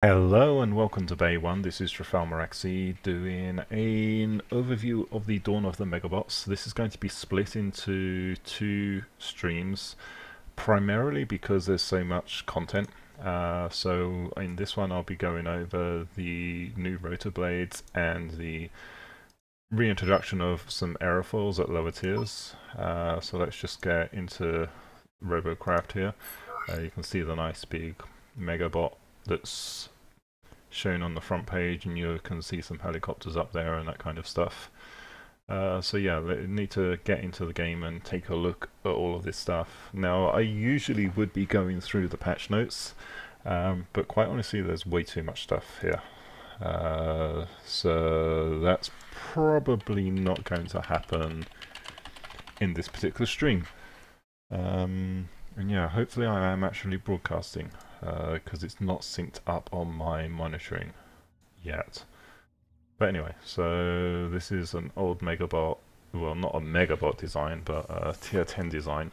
Hello and welcome to Bay 1. This is Maraxi doing an overview of the Dawn of the Megabots. This is going to be split into two streams, primarily because there's so much content. So in this one I'll be going over the new Roto Blades and the reintroduction of some Aerofoils at lower tiers. So let's just get into Robocraft here. You can see the nice big Megabot that's shown on the front page, and you can see some helicopters up there and that kind of stuff. So yeah, need to get into the game and take a look at all of this stuff. Now, I usually would be going through the patch notes, but quite honestly, there's way too much stuff here. So that's probably not going to happen in this particular stream. And yeah, hopefully I am actually broadcasting, because it's not synced up on my monitoring yet. But anyway, so this is an old Megabot, well, not a Megabot design, but a tier 10 design.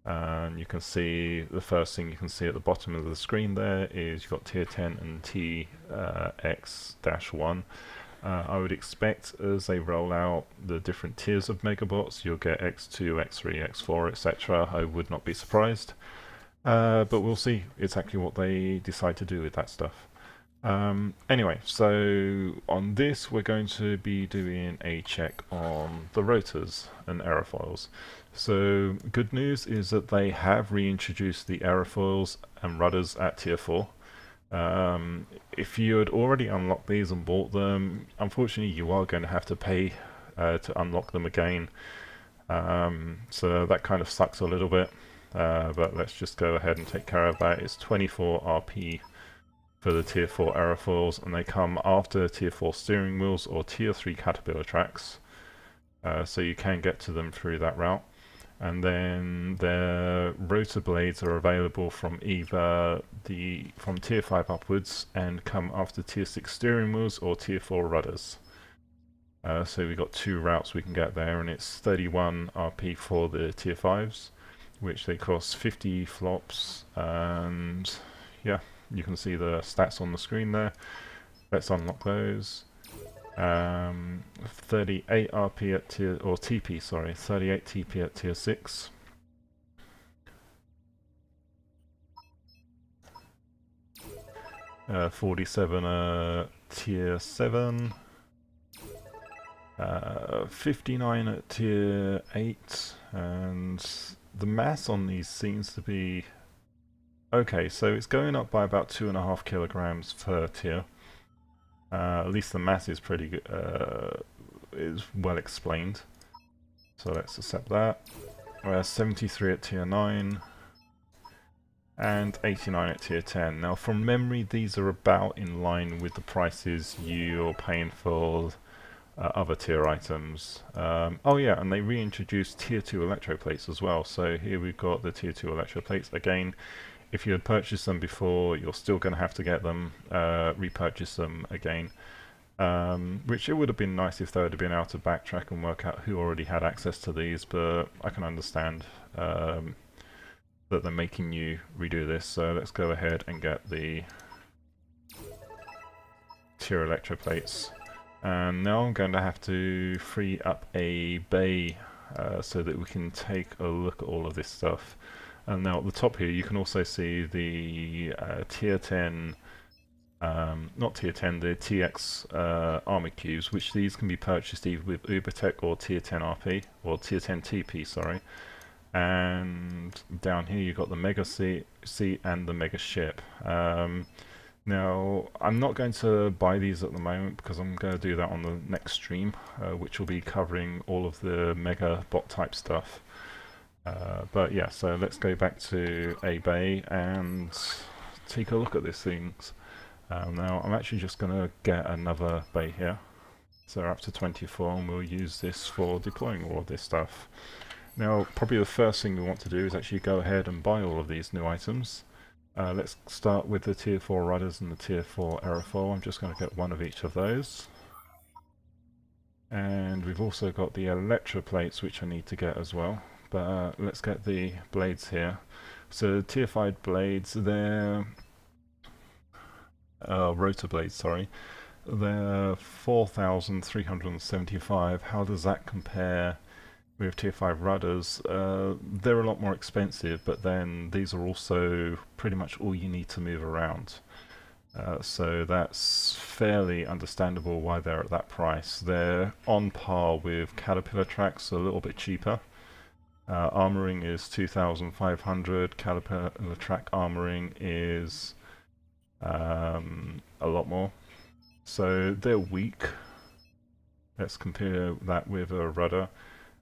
And you can see, the first thing you can see at the bottom of the screen there is you've got tier 10 and TX-1. I would expect as they roll out the different tiers of Megabots, you'll get X2, X3, X4, etc. I would not be surprised. But we'll see exactly what they decide to do with that stuff. Anyway, so on this we're going to be doing a check on the rotors and aerofoils. So good news is that they have reintroduced the aerofoils and rudders at tier 4. If you had already unlocked these and bought them, unfortunately you are going to have to pay to unlock them again. So that kind of sucks a little bit, but let's just go ahead and take care of that. It's 24 RP for the tier 4 aerofoils, and they come after tier 4 steering wheels or tier 3 caterpillar tracks, so you can get to them through that route. And then their rotor blades are available from either from tier 5 upwards and come after tier 6 steering wheels or tier 4 rudders. So we've got two routes we can get there, and it's 31 RP for the tier 5s, which they cost 50 flops, and yeah, you can see the stats on the screen there. Let's unlock those. 38 RP at tier, or TP, sorry, 38 TP at tier 6. Uh, 47 tier 7. 59 at tier 8, and the mass on these seems to be okay, so it's going up by about 2.5 kilograms per tier. At least the mass is pretty good, is well explained. So let's accept that. 73 at tier 9 and 89 at tier 10. Now from memory these are about in line with the prices you're paying for other tier items. Oh yeah, and they reintroduced tier 2 Electoplates as well. So here we've got the tier 2 Electoplates again. If you had purchased them before, you're still going to have to get them, repurchase them again. Which it would have been nice if they would have been able to backtrack and work out who already had access to these, but I can understand that they're making you redo this. So let's go ahead and get the tier Electoplates. And now I'm going to have to free up a bay so that we can take a look at all of this stuff. And now at the top here you can also see the tier 10, not tier 10, the TX armor cubes, which these can be purchased either with Ubertech or tier 10 RP, or tier 10 TP, sorry. And down here you've got the Mega seat and the Mega ship. Now, I'm not going to buy these at the moment because I'm going to do that on the next stream, which will be covering all of the Mega bot type stuff. But yeah, so let's go back to a bay and take a look at these things. Now, I'm actually just going to get another bay here. So we're up to 24, and we'll use this for deploying all of this stuff. Now, probably the first thing we want to do is actually go ahead and buy all of these new items. Let's start with the tier 4 rudders and the tier 4 aerofoil. I'm just going to get one of each of those. And we've also got the Electoplates, which I need to get as well. But let's get the blades here. So tier 5 blades, they're Roto Blades, sorry. They're 4,375. How does that compare with tier 5 rudders? They're a lot more expensive, but then these are also pretty much all you need to move around. So that's fairly understandable why they're at that price. They're on par with Caterpillar tracks, a little bit cheaper. Armoring is 2,500. Caterpillar track armoring is a lot more. So they're weak. Let's compare that with a rudder.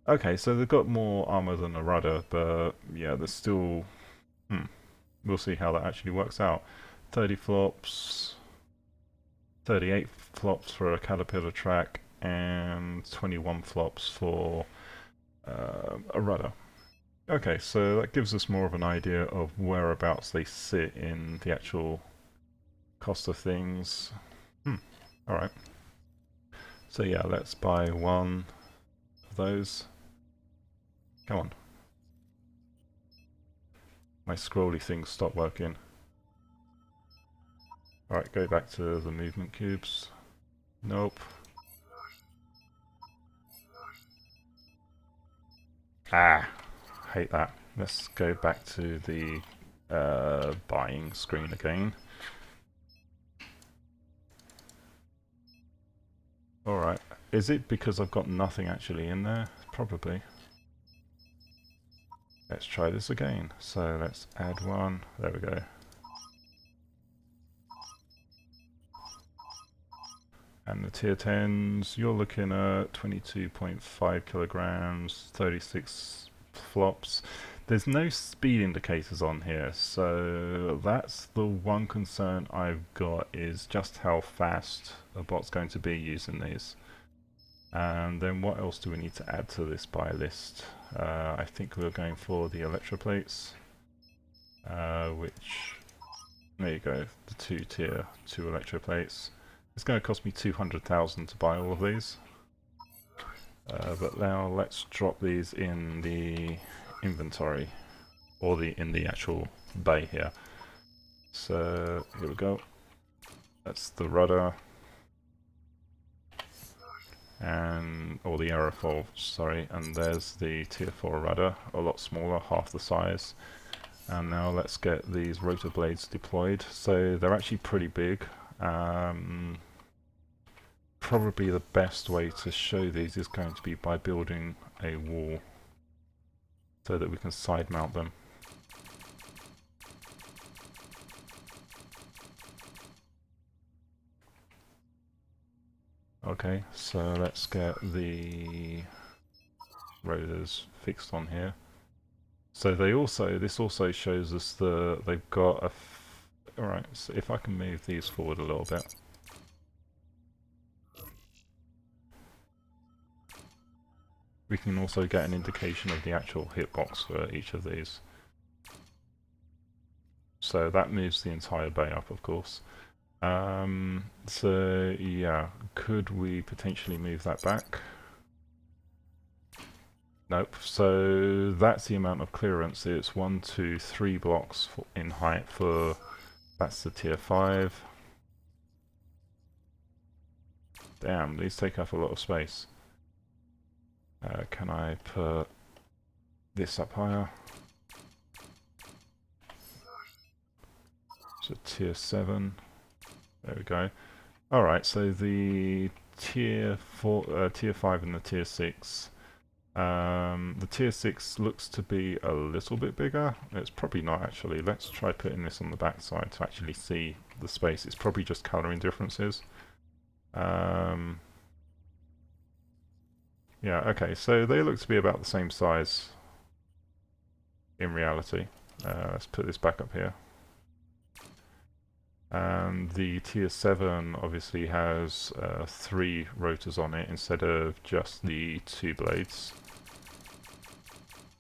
Okay, so they've got more armor than a rudder, but yeah, they're still... We'll see how that actually works out. 30 flops, 38 flops for a Caterpillar track, and 21 flops for a rudder. Okay, so that gives us more of an idea of whereabouts they sit in the actual cost of things. Alright. So yeah, let's buy one of those. Come on. My scrolly things stopped working. Alright, go back to the movement cubes. Nope. Ah, hate that. Let's go back to the buying screen again. Alright, is it because I've got nothing actually in there? Probably. Let's try this again. So let's add one. There we go. And the tier 10s, you're looking at 22.5 kilograms, 36 flops. There's no speed indicators on here, so that's the one concern I've got, is just how fast a bot's going to be using these. And then what else do we need to add to this buy list? I think we're going for the Electoplates, which, there you go, the tier 2 Electoplates. It's going to cost me 200,000 to buy all of these. But now let's drop these in the inventory, or in the actual bay here. So here we go. That's the rudder, or the Aerofoils, sorry, and there's the tier 4 rudder, a lot smaller, half the size. And now let's get these Roto Blades deployed. So they're actually pretty big. Probably the best way to show these is going to be by building a wall so that we can side mount them. Okay, so let's get the rotors fixed on here. So this also shows us they've got a... Alright, so if I can move these forward a little bit. We can also get an indication of the actual hitbox for each of these. So that moves the entire bay up, of course. So yeah, could we potentially move that back? Nope. So that's the amount of clearance. It's 1, 2, 3 blocks in height for... That's the tier 5. Damn, these take up a lot of space. Can I put this up higher? So tier 7. There we go. Alright, so the tier 5 and the tier 6. The tier 6 looks to be a little bit bigger. It's probably not actually. Let's try putting this on the back side to actually see the space. It's probably just colouring differences. Yeah, okay, so they look to be about the same size in reality. Let's put this back up here. And the tier 7 obviously has 3 rotors on it instead of just the 2 blades.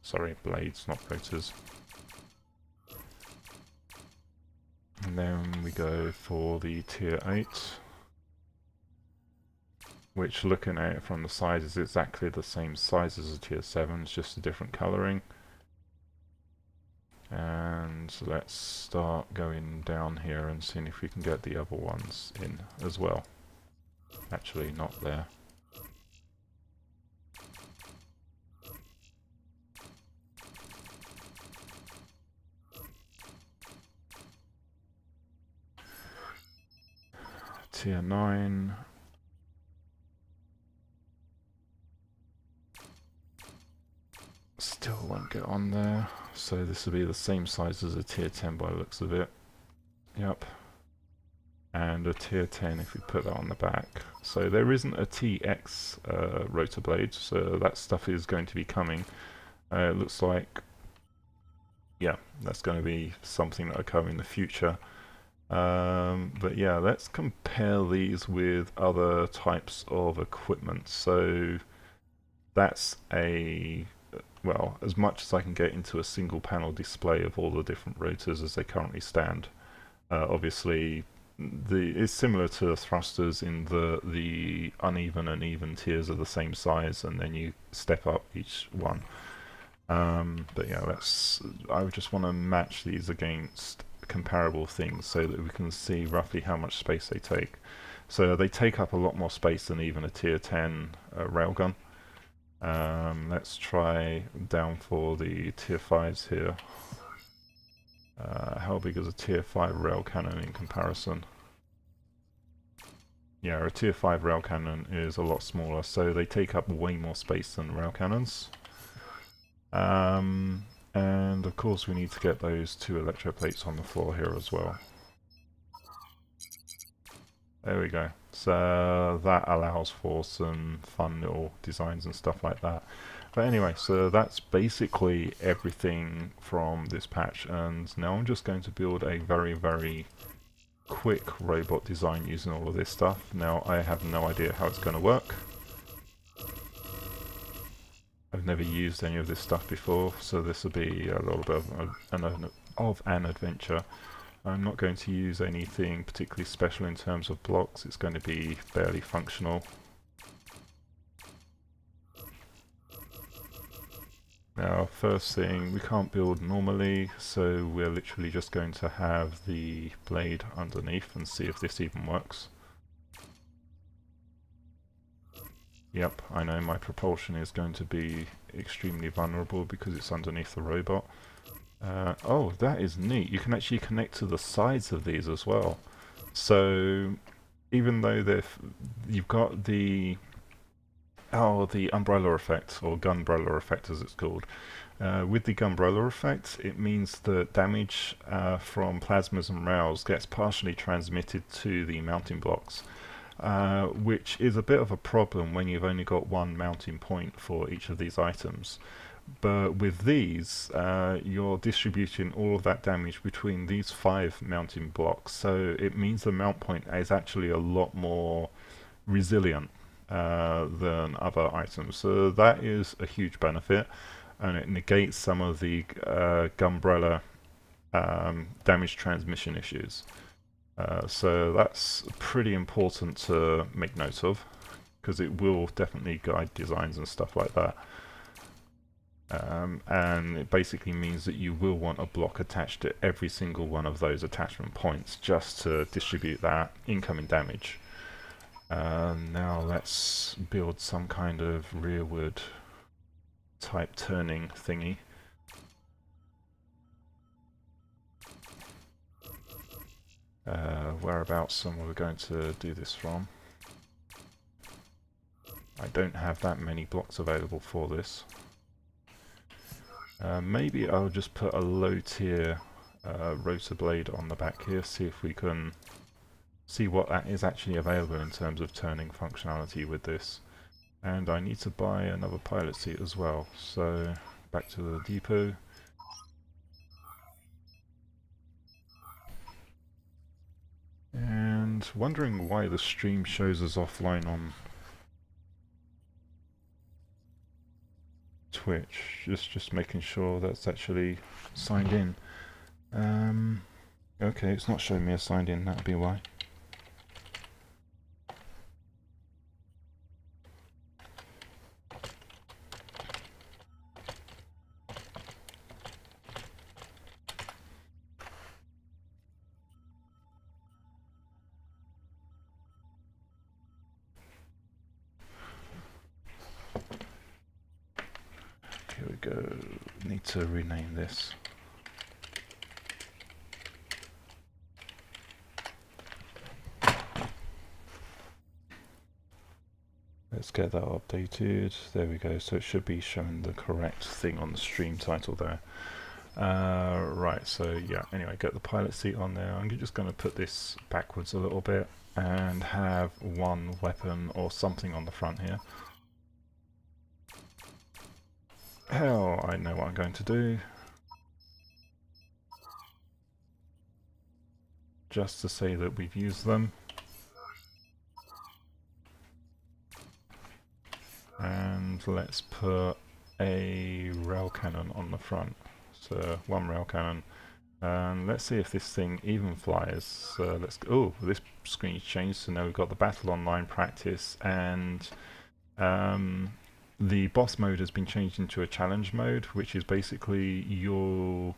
Sorry, blades, not rotors. And then we go for the tier 8. Which, looking at it from the size, is exactly the same size as a tier 7, it's just a different colouring. And let's start going down here and seeing if we can get the other ones in as well. Actually, not there. Tier 9. Still won't get on there. So this will be the same size as a tier 10 by the looks of it. Yep. And a tier 10 if we put that on the back. So there isn't a TX Roto Blades, so that stuff is going to be coming. It looks like, yeah, that's going to be something that will come in the future. But yeah, let's compare these with other types of equipment. So that's a, well, as much as I can get into a single panel display of all the different rotors as they currently stand. Obviously, it's similar to thrusters in the uneven and even tiers are the same size, and then you step up each one. But yeah, I would just want to match these against comparable things so that we can see roughly how much space they take. So they take up a lot more space than even a tier 10 railgun. Let's try down for the tier 5s here. How big is a tier 5 rail cannon in comparison? Yeah, a tier 5 rail cannon is a lot smaller, so they take up way more space than rail cannons. And of course we need to get those 2 electroplates on the floor here as well. There we go. So that allows for some fun little designs and stuff like that. But anyway, so that's basically everything from this patch, and now I'm just going to build a very, very quick robot design using all of this stuff. Now I have no idea how it's going to work. I've never used any of this stuff before, so this will be a little bit of an adventure. I'm not going to use anything particularly special in terms of blocks. It's going to be barely functional. Now, first thing, we can't build normally, so we're literally just going to have the blade underneath and see if this even works. Yep, I know my propulsion is going to be extremely vulnerable because it's underneath the robot. Oh, that is neat. You can actually connect to the sides of these as well. So, even though you've got the umbrella effect, or gunbrella effect as it's called. With the gunbrella effect, it means that damage from plasmas and rails gets partially transmitted to the mounting blocks, which is a bit of a problem when you've only got one mounting point for each of these items. But with these, you're distributing all of that damage between these 5 mounting blocks, so it means the mount point is actually a lot more resilient than other items. So that is a huge benefit, and it negates some of the gunbrella damage transmission issues. So that's pretty important to make note of, because it will definitely guide designs and stuff like that. And it basically means that you will want a block attached to every single one of those attachment points just to distribute that incoming damage. Now let's build some kind of rearward type turning thingy. Whereabouts am I going to do this from? I don't have that many blocks available for this. Maybe I'll just put a low tier rotor blade on the back here, see if we can see what that is actually available in terms of turning functionality with this. And I need to buy another pilot seat as well, so back to the depot. And wondering why the stream shows us offline on Twitch, just making sure that's actually signed in. Okay, it's not showing me a signed in, that'll be why. go. Need to rename this. Let's get that updated. There we go. So it should be showing the correct thing on the stream title there. Right, so yeah, anyway, get the pilot seat on there. I'm just going to put this backwards a little bit and have one weapon or something on the front here. Hell, I know what I'm going to do. Just to say that we've used them. And let's put a rail cannon on the front. So one rail cannon. And let's see if this thing even flies. Let's go. Oh, this screen's changed. So now we've got the battle online practice, and the boss mode has been changed into a challenge mode, which is basically you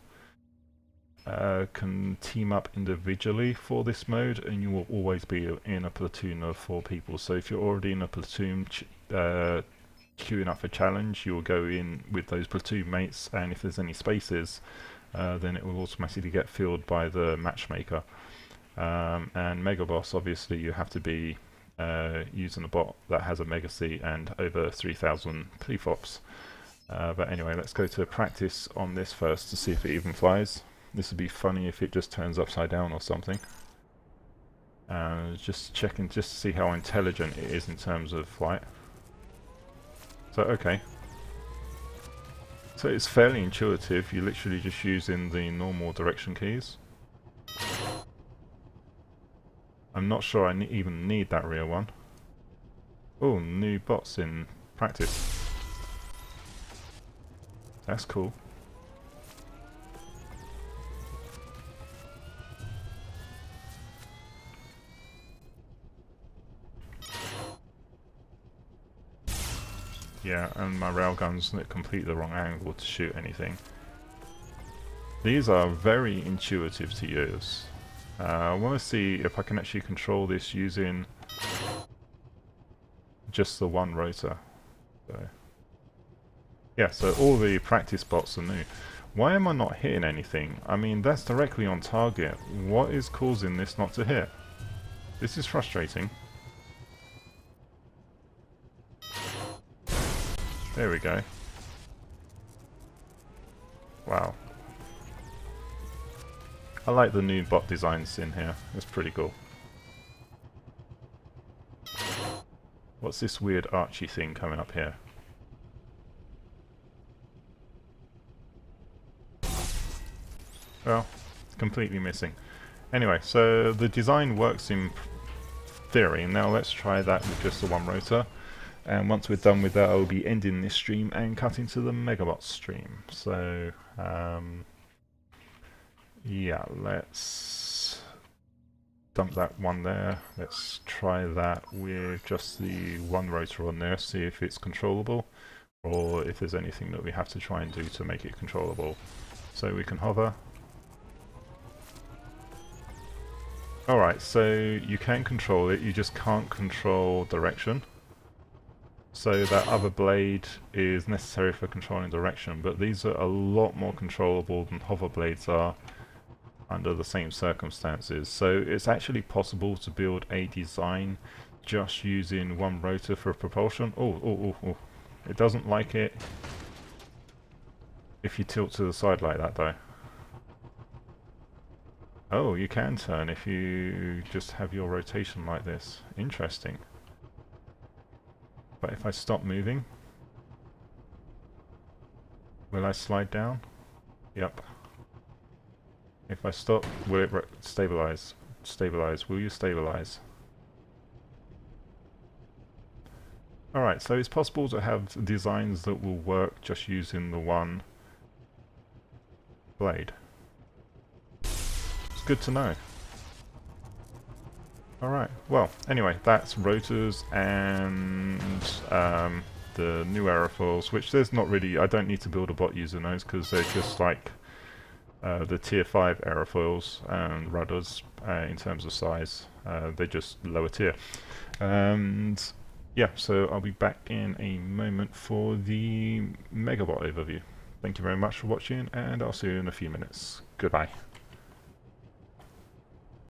can team up individually for this mode, and you will always be in a platoon of 4 people. So if you're already in a platoon queuing up for challenge, you'll go in with those platoon mates, and if there's any spaces, then it will automatically get filled by the matchmaker. And Megabots, obviously you have to be using a bot that has a mega seat and over 3,000 pflops. But anyway, let's go to practice on this first to see if it even flies. This would be funny if it just turns upside down or something. Just checking just to see how intelligent it is in terms of flight. So okay. So it's fairly intuitive, you're literally just using the normal direction keys. I'm not sure I even need that rear one. Oh, new bots in practice. That's cool. Yeah, and my railgun's at completely the wrong angle to shoot anything. These are very intuitive to use. I want to see if I can actually control this using just the one rotor. So, yeah, so all the practice bots are new. Why am I not hitting anything? I mean, that's directly on target. What is causing this not to hit? This is frustrating. There we go. Wow. I like the new bot designs in here. It's pretty cool. What's this weird archy thing coming up here? Well, it's completely missing. Anyway, so the design works in theory. Now let's try that with just the one rotor. And once we're done with that, I'll be ending this stream and cutting to the Megabots stream. So, yeah, let's dump that one there. Let's try that with just the one rotor on there, see if it's controllable, or if there's anything that we have to try and do to make it controllable. So we can hover. Alright, so you can control it, you just can't control direction. So that other blade is necessary for controlling direction, but these are a lot more controllable than hover blades are under the same circumstances. So it's actually possible to build a design just using one rotor for propulsion. Oh. It doesn't like it if you tilt to the side like that though. Oh, you can turn if you just have your rotation like this. Interesting. But if I stop moving, will I slide down? Yep. If I stop, will it stabilize? Stabilize. Will you stabilize? Alright, so it's possible to have designs that will work just using the one blade. It's good to know. Alright, well, anyway, that's Rotors and the new Aerofoils, which there's not really, I don't need to build a bot using those because they're just like the tier 5 Aerofoils and rudders in terms of size. They're just lower tier. And yeah, so I'll be back in a moment for the Megabot overview. Thank you very much for watching, and I'll see you in a few minutes. Goodbye.